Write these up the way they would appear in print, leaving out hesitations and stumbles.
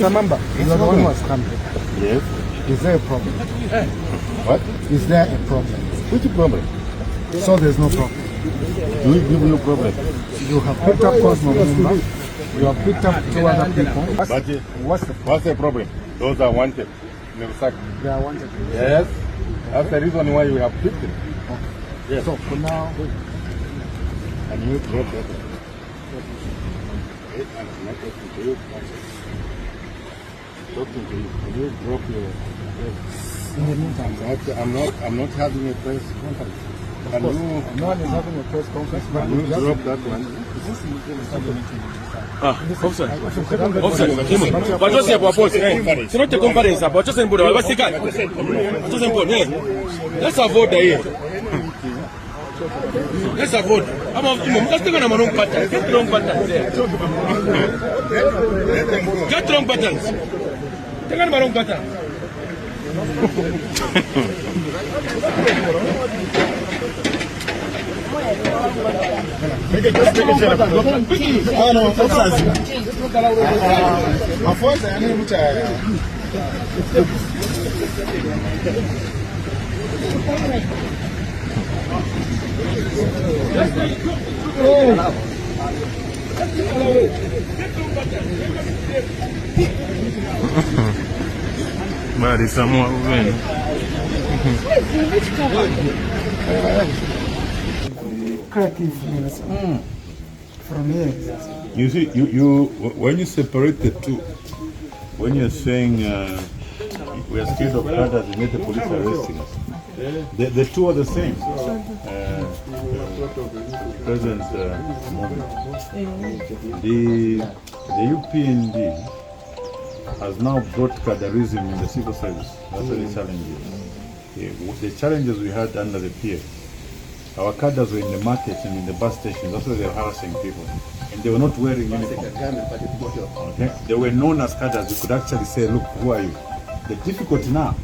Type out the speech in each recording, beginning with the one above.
Remember, you are the one who has come here. Yes. Is there a problem? What? Is there a problem? Which problem? So there's no problem. Do we give you a problem? You have picked up Cosmo Mumba. You have picked up two other people. What's the problem? Those are wanted. They are wanted. Yes. That's the reason why we have picked them. Okay. Yes. So for now, and you drop it. I'm not talking to you. Talking to you. Can you drop your? in the meantime, I'm not having a press conference. of course, no one is having a press conference. But Can you drop that one? Officer, but just here for both. It's not a conference, but just in Buddha. What's the guy? Just in Buddha. Let's avoid the here. Let's avoid. I'm just taking a wrong pattern. Get wrong pattern there. Get wrong patterns. Take a wrong pattern. Mari Samoa Uveni. From here. You see, you when you separate the two, when you're saying we are scared of others and let the police arresting us, the two are the same. President the UPND has now brought CADRES in the civil service. That's what the challenge is. The challenges we had under the PA, our cadres were in the market and in the bus stations. That's why they were harassing people. And they were not wearing uniform. Okay? They were known as cadres. You could actually say, look, who are you? The difficulty now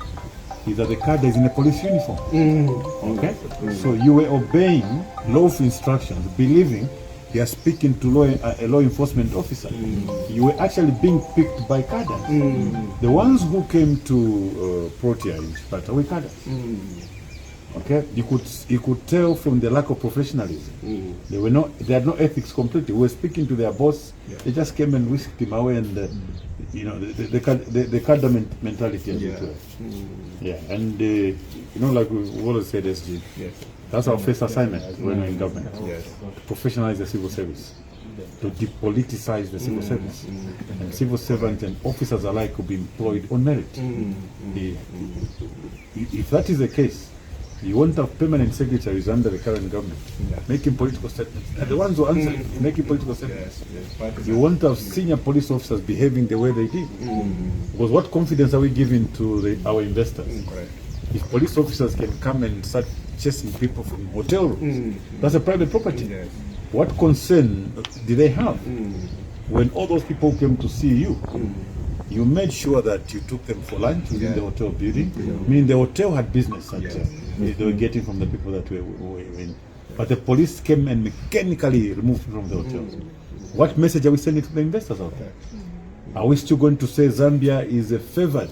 is that the cadre is in a police uniform. Okay? So you were obeying lawful instructions, believing you are speaking to a law enforcement officer. You were actually being picked by cadres. The ones who came to Protea in Chipata were cadres. Okay, you could tell from the lack of professionalism. They had no ethics completely. We were speaking to their boss. They just came and whisked him away, and the cadre mentality as it were. Yeah, and like we've always said, SG. Yes. That's our first assignment when we're in government. Yes. To professionalize the civil service, to depoliticize the civil service, and civil servants and officers alike will be employed on merit. If that is the case, you won't have permanent secretaries under the current government making political statements. And the ones who answer making political statements. You won't have senior police officers behaving the way they did. Because what confidence are we giving to our investors? If police officers can come and start chasing people from hotel rooms, that's a private property. What concern do they have? When all those people came to see you, you made sure that you took them for lunch within the hotel building. I mean, the hotel had business that they were getting from the people that were in. But the police came and mechanically removed from the hotels. What message are we sending to the investors out there? Are we still going to say Zambia is a favored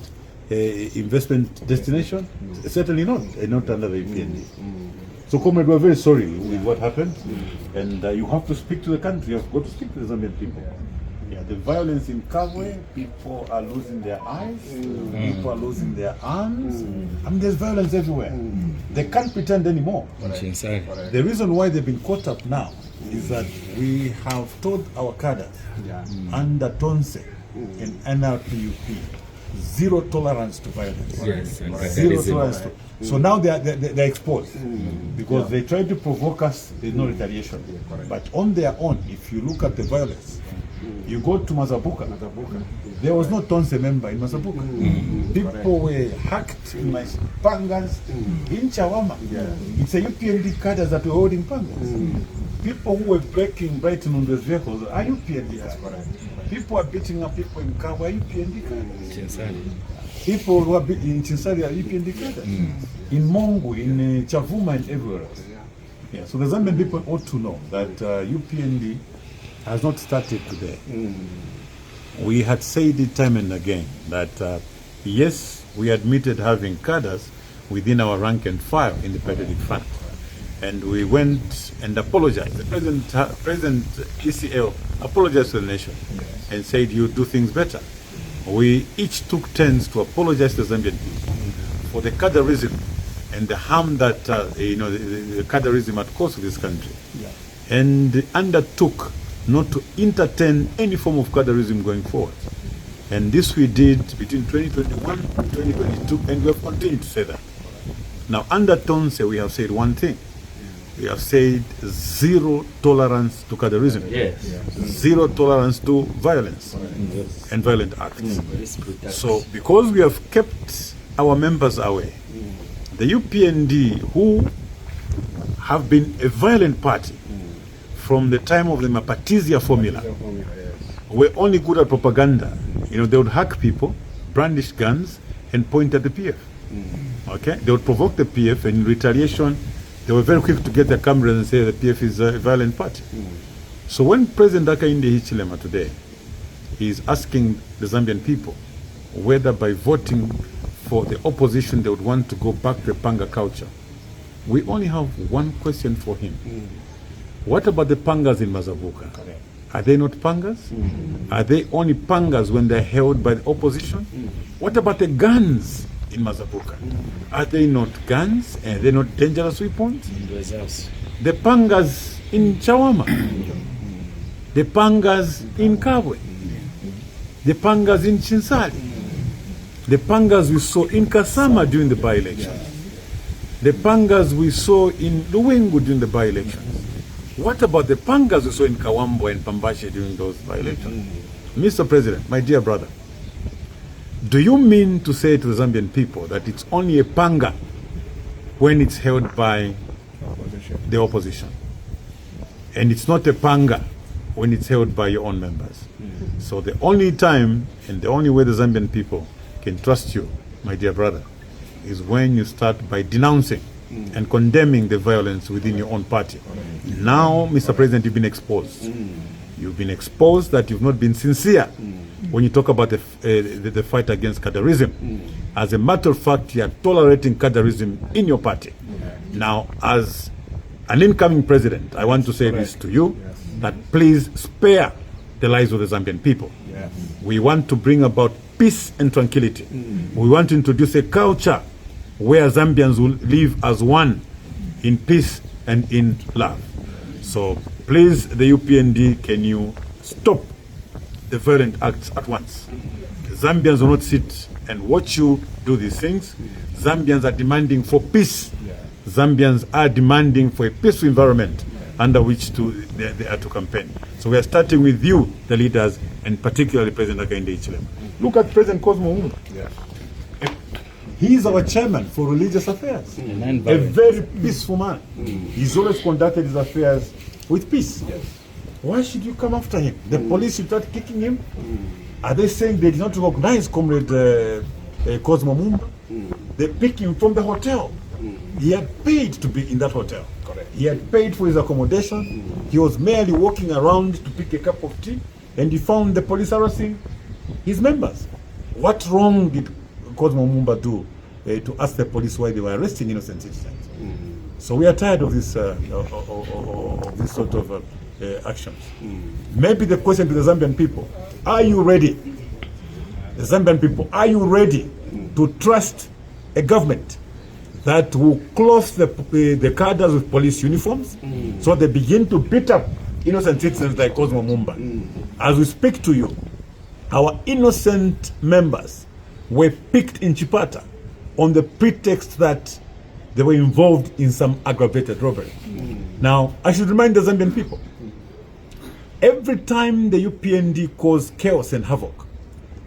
investment destination? Certainly not, and not under the UPND. So, comrade, we're very sorry with what happened, and you have to speak to the country. You have got to speak to the Zambian people. Yeah, the violence in Kabwe, people are losing their eyes, people are losing their arms. I mean, there's violence everywhere. They can't pretend anymore. The reason why they've been caught up now is that we have told our cadres under Tonse and NRPUP, zero tolerance to violence. Zero tolerance to. So now they're exposed because they try to provoke us. There's no retaliation. But on their own, if you look at the violence, you go to Mazabuka. There was no Tonse member in Mazabuka. People were hacked in my pangas in Chawama. It's a UPND cadres that were holding pangas. People who were breaking Brighton on those vehicles are UPND cadres. People are beating up people in Kawa, UPND cadres. People who are in Chinsari are UPND cadres. In Mongo, in Chavuma, and everywhere else. Yeah, so the Zambian people ought to know that UPND has not started today. we had said it time and again that yes, we admitted having cadres within our rank and file in the patriotic front. And we went and apologized. The President ECL apologized to the nation and said, you do things better. We each took turns to apologize to the Zambian people for the cadreism and the harm that the cadreism had caused to this country, and undertook not to entertain any form of cadreism going forward. And this we did between 2021 and 2022, and we have continued to say that. Now, under Tonse, we have said one thing. We have said zero tolerance to cadreism, zero tolerance to violence and violent acts. So, because we have kept our members away, the Upnd, who have been a violent party from the time of the Mapatizia formula, were only good at propaganda. They would hack people, brandish guns, and point at the PF. Okay, they would provoke the PF, and in retaliation, they were very quick to get their cameras and say the PF is a violent party. So when President Hakainde Hichilema today is asking the Zambian people whether by voting for the opposition they would want to go back to the panga culture, we only have one question for him. What about the pangas in Mazabuka? Are they not pangas? Are they only pangas when they're held by the opposition? What about the guns in Mazabuka? Are they not guns? Are they not dangerous weapons? The pangas in Chawama, the pangas in Kabwe, the pangas in Chinsali, the pangas we saw in Kasama during the by-election, the pangas we saw in Luwengu during the by-elections. What about the pangas we saw in Kawambo and Pambashe during those by-elections? Mr. President, my dear brother, do you mean to say to the Zambian people that it's only a panga when it's held by the opposition, and it's not a panga when it's held by your own members? So the only time and the only way the Zambian people can trust you, my dear brother, is when you start by denouncing and condemning the violence within your own party. Now, Mr. President, you've been exposed. You've been exposed that you've not been sincere when you talk about the fight against cadreism. As a matter of fact, you are tolerating cadreism in your party. Now, as an incoming president, I want to say this to you, that please spare the lives of the Zambian people. We want to bring about peace and tranquility. We want to introduce a culture where Zambians will live as one in peace and in love. So please, the UPND, can you stop the violent acts at once? Zambians will not sit and watch you do these things. Zambians are demanding for peace. Zambians are demanding for a peaceful environment under which they are to campaign. So we are starting with you, the leaders, and particularly President Hakainde Hichilema. Look at President Cosmo Mumba. He is our chairman for religious affairs. A very peaceful man. He's always conducted his affairs with peace. Why should you come after him? The police should start kicking him? Are they saying they did not recognize Comrade Cosmo Mumba? They picked him from the hotel. He had paid to be in that hotel. He had paid for his accommodation. He was merely walking around to pick a cup of tea, and he found the police harassing his members. What wrong did Cosmo Mumba do to ask the police why they were arresting innocent citizens? So we are tired of this this sort of actions. Maybe the question to the Zambian people: are you ready? The Zambian people, are you ready to trust a government that will clothe the cadres with police uniforms, so they begin to beat up innocent citizens like Cosmo Mumba? As we speak to you, our innocent members were picked in Chipata on the pretext that they were involved in some aggravated robbery. Now, I should remind the Zambian people, every time the UPND cause chaos and havoc,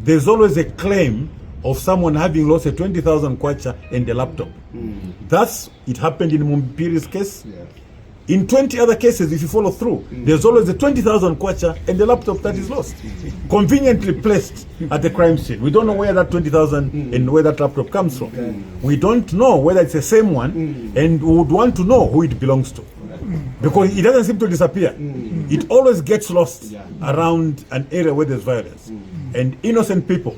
there's always a claim of someone having lost a 20,000 kwacha and a laptop. It happened in Mumbire's case. In 20 other cases, if you follow through, there's always a 20,000 kwacha and the laptop that is lost, conveniently placed at the crime scene. We don't know where that 20,000 and where that laptop comes from. We don't know whether it's the same one, and we would want to know who it belongs to, because it doesn't seem to disappear. It always gets lost around an area where there's violence. and innocent people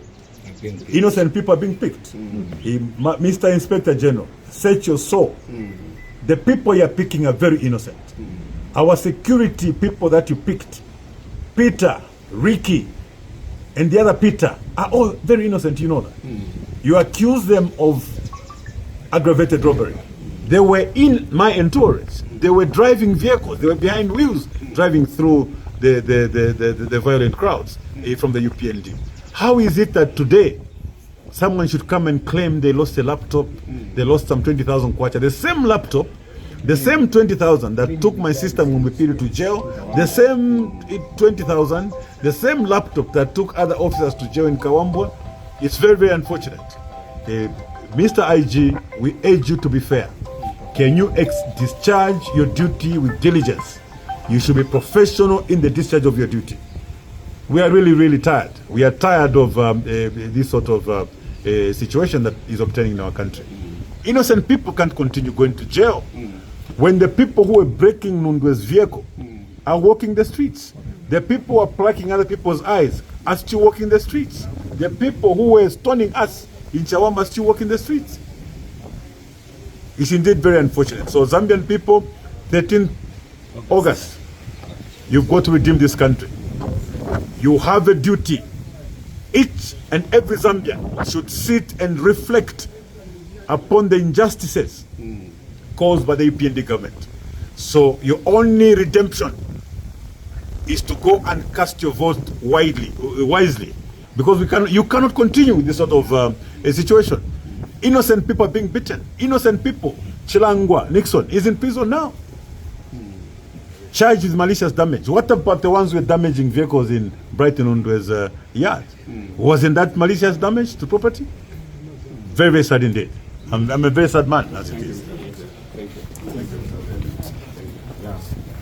are being picked. Mr. Inspector General, search your soul. The people you are picking are very innocent. Our security people that you picked, Peter, Ricky, and the other Peter, are all very innocent, you know that. You accuse them of aggravated robbery. They were in my entourage. They were driving vehicles. They were behind wheels, driving through the violent crowds from the UPND. How is it that today someone should come and claim they lost a laptop, they lost some 20,000 kwacha, the same laptop, the same 20,000 that took my sister Mundubile to jail, the same 20,000, the same laptop that took other officers to jail in Kawambwa? It's very, very unfortunate. Mr. IG, we urge you to be fair. Can you discharge your duty with diligence? You should be professional in the discharge of your duty. We are really, really tired. We are tired of this sort of situation that is obtaining in our country. Innocent people can't continue going to jail when the people who are breaking Nundwe's vehicle are walking the streets. The people who are plucking other people's eyes are still walking the streets. The people who were stoning us in Chawamba are still walking the streets. It's indeed very unfortunate. So Zambian people, 13th August, you've got to redeem this country. You have a duty. Each and every Zambian should sit and reflect upon the injustices caused by the UPND government. So your only redemption is to go and cast your vote wisely, because you cannot continue with this sort of a situation. Innocent people are being beaten. Innocent people. Chilangwa Nixon is in prison now, charged with malicious damage. What about the ones who were damaging vehicles in Brighton Undwe's yard? Wasn't that malicious damage to property? Very, very sad indeed. I'm a very sad man as it is.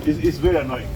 It's very annoying.